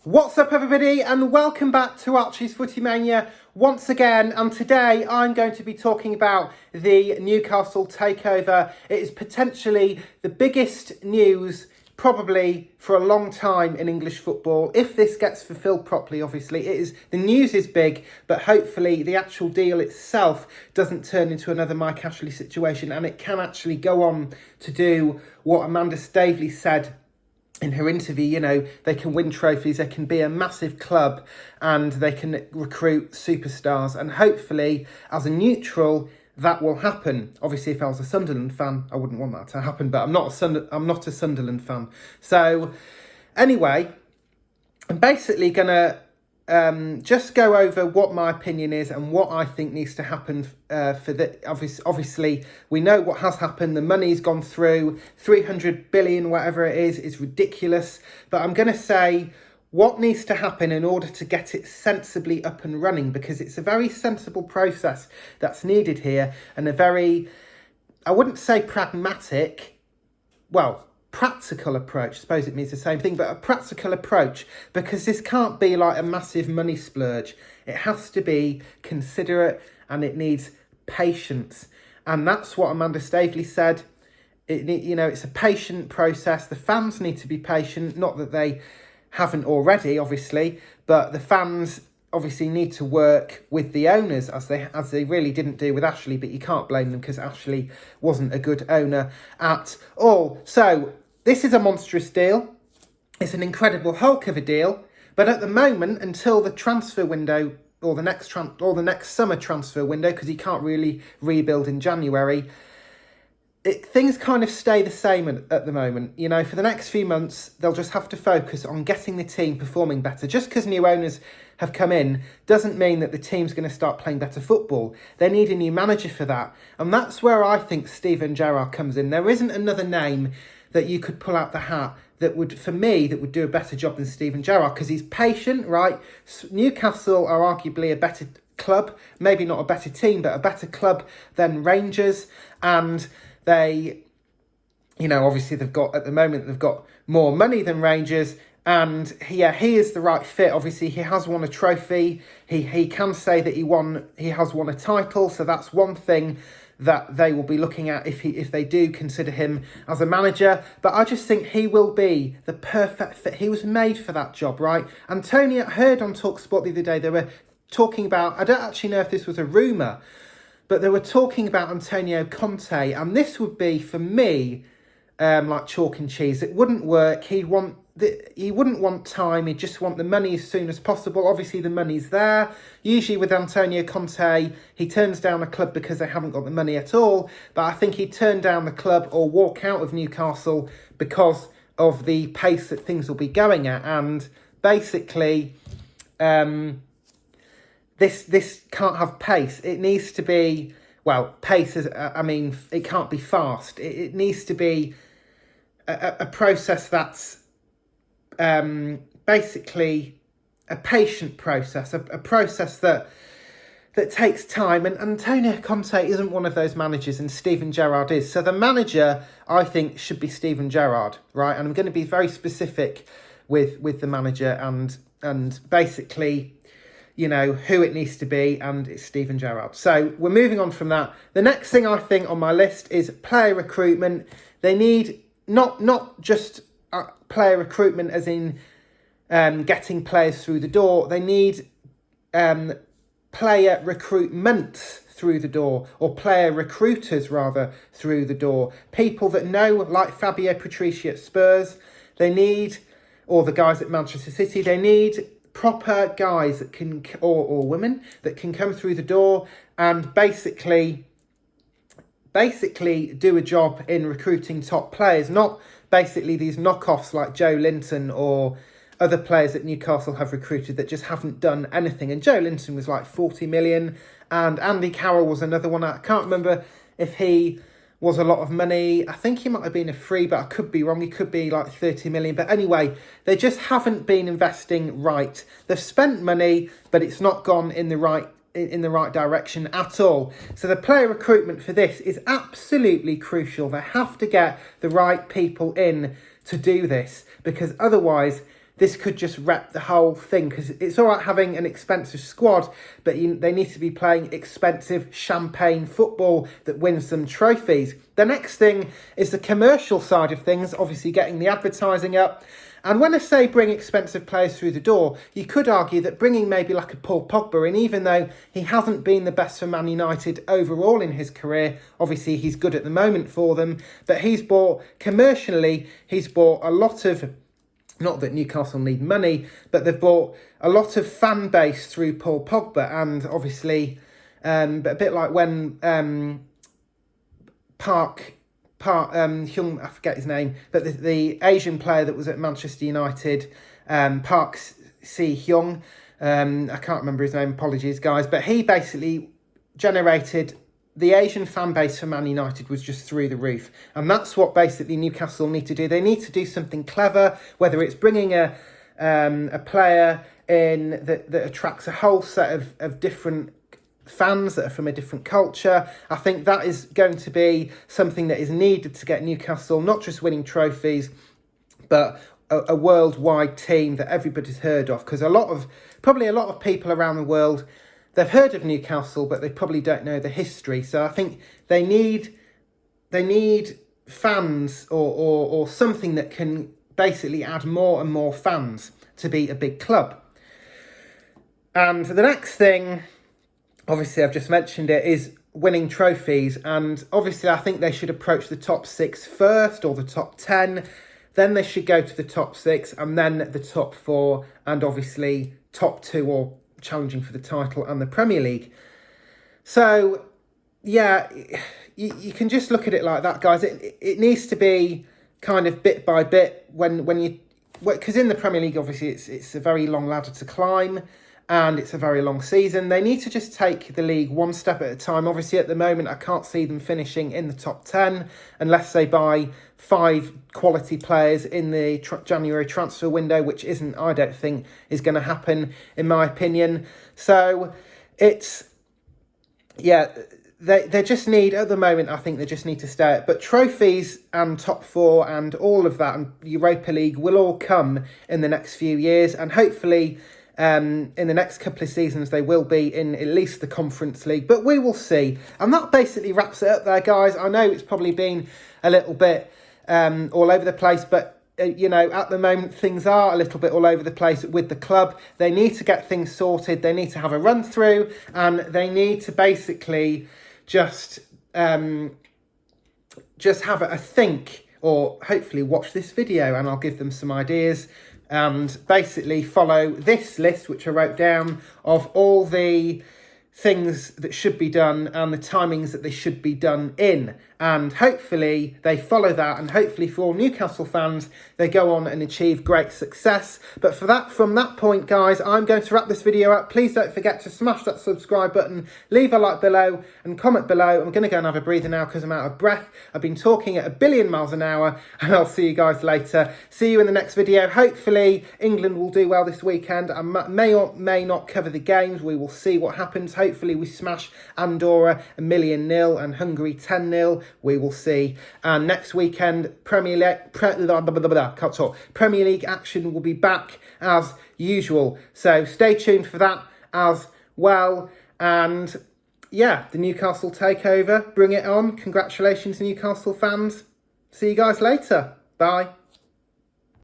What's up, everybody, and welcome back to Archie's Footy Mania once again. And today I'm going to be talking about the Newcastle takeover. It is potentially the biggest news probably for a long time in English football. If this gets fulfilled properly, obviously, the news is big, but hopefully the actual deal itself doesn't turn into another Mike Ashley situation, and it can actually go on to do what Amanda Staveley said in her interview. You know, they can win trophies, they can be a massive club, and they can recruit superstars. And hopefully, as a neutral, that will happen. Obviously, if I was a Sunderland fan, I wouldn't want that to happen. But I'm not a Sunderland fan. So, anyway, I'm basically gonna just go over what my opinion is and what I think needs to happen for the obviously we know what has happened. The money's gone through, 300 billion, whatever it is ridiculous. But I'm going to say what needs to happen in order to get it sensibly up and running, because it's a very sensible process that's needed here, and a very, I wouldn't say pragmatic, well, practical approach. I suppose it means the same thing, but a practical approach, because this can't be like a massive money splurge. It has to be considerate, and it needs patience. And that's what Amanda Staveley said. It's a patient process. The fans need to be patient. Not that they haven't already, obviously, but the fans obviously need to work with the owners as they really didn't do with Ashley. But you can't blame them, because Ashley wasn't a good owner at all. So this is a monstrous deal. It's an incredible hulk of a deal. But at the moment, until the transfer window, or the next summer transfer window, because he can't really rebuild in January, things kind of stay the same at the moment. You know, for the next few months, they'll just have to focus on getting the team performing better. Just because new owners have come in doesn't mean that the team's going to start playing better football. They need a new manager for that. And that's where I think Steven Gerrard comes in. There isn't another name that you could pull out the hat that would do a better job than Steven Gerrard, because he's patient, right? Newcastle are arguably a better club, maybe not a better team, but a better club than Rangers. And they, obviously they've got more money than Rangers. And he is the right fit. Obviously, he has won a trophy. He can say that he has won a title. So that's one thing that they will be looking at if they do consider him as a manager. But I just think he will be the perfect fit. He was made for that job, right? Antonio, I heard on TalkSport the other day, they were talking about, I don't actually know if this was a rumour, but they were talking about Antonio Conte. And this would be, for me, like chalk and cheese. It wouldn't work. He wouldn't want time. He'd just want the money as soon as possible. Obviously, the money's there. Usually with Antonio Conte, he turns down a club because they haven't got the money at all. But I think he'd turn down the club or walk out of Newcastle because of the pace that things will be going at. And basically, this can't have pace. It needs to be, pace is, it can't be fast. It needs to be a process that's basically a patient process, a process that takes time. And Antonio Conte isn't one of those managers, and Steven Gerrard is. So the manager, I think, should be Steven Gerrard, right? And I'm going to be very specific with the manager and basically, who it needs to be, and it's Steven Gerrard. So we're moving on from that. The next thing I think on my list is player recruitment. They need not just player recruitment as in getting players through the door. They need player recruitment through the door, or player recruiters rather through the door. People that know, like Fabio Patrici at Spurs. They need, or the guys at Manchester City, they need proper guys that can, or women that can come through the door and basically do a job in recruiting top players, not basically these knockoffs like Joe Linton or other players that Newcastle have recruited that just haven't done anything. And Joe Linton was like 40 million, and Andy Carroll was another one. I can't remember if he was a lot of money. I think he might have been a free, but I could be wrong. He could be like 30 million. But anyway, they just haven't been investing right. They've spent money, but it's not gone in the right direction at all. So the player recruitment for this is absolutely crucial. They have to get the right people in to do this, because otherwise this could just wrap the whole thing, because it's all right having an expensive squad, but they need to be playing expensive champagne football that wins them trophies. The next thing is the commercial side of things, obviously getting the advertising up. And when I say bring expensive players through the door, you could argue that bringing maybe like a Paul Pogba in, even though he hasn't been the best for Man United overall in his career, obviously he's good at the moment for them, but commercially, he's bought a lot of, not that Newcastle need money, but they've bought a lot of fan base through Paul Pogba. And obviously, but a bit like when Hyung, I forget his name, but the Asian player that was at Manchester United, Park Si-hyung, I can't remember his name, apologies guys, but he basically generated, the Asian fan base for Man United was just through the roof. And that's what basically Newcastle need to do. They need to do something clever, whether it's bringing a player in that attracts a whole set of different fans that are from a different culture. I think that is going to be something that is needed to get Newcastle not just winning trophies, but a worldwide team that everybody's heard of. Because probably a lot of people around the world, they've heard of Newcastle, but they probably don't know the history. So I think they need fans or something that can basically add more and more fans to be a big club. And the next thing, obviously I've just mentioned it, is winning trophies. And obviously I think they should approach the top 6 first, or the top 10. Then they should go to the top 6, and then the top 4, and obviously top 2 or challenging for the title and the Premier League. So yeah, you can just look at it like that, guys. It needs to be kind of bit by bit because in the Premier League, obviously it's a very long ladder to climb, and it's a very long season. They need to just take the league one step at a time. Obviously, at the moment, I can't see them finishing in the top 10 unless they buy 5 quality players in the January transfer window, which I don't think is going to happen, in my opinion. So they just need, at the moment, I think they just need to stay. But trophies and top 4 and all of that and Europa League will all come in the next few years, and hopefully in the next couple of seasons they will be in at least the Conference League, but we will see. And that basically wraps it up there, guys. I know it's probably been a little bit all over the place, but at the moment things are a little bit all over the place with the club. They need to get things sorted. They need to have a run through, and they need to basically just have a think, or hopefully watch this video and I'll give them some ideas, and basically follow this list which I wrote down of all the things that should be done and the timings that they should be done in. And hopefully they follow that, and hopefully for all Newcastle fans, they go on and achieve great success. But from that point, guys, I'm going to wrap this video up. Please don't forget to smash that subscribe button, leave a like below and comment below. I'm going to go and have a breather now because I'm out of breath. I've been talking at 1 billion miles an hour, and I'll see you guys later. See you in the next video. Hopefully England will do well this weekend. I may or may not cover the games. We will see what happens. Hopefully we smash Andorra 1-0 and Hungary 10-0. We will see. And next weekend, Premier League action will be back as usual. So stay tuned for that as well. And yeah, the Newcastle takeover, bring it on. Congratulations, Newcastle fans. See you guys later. Bye.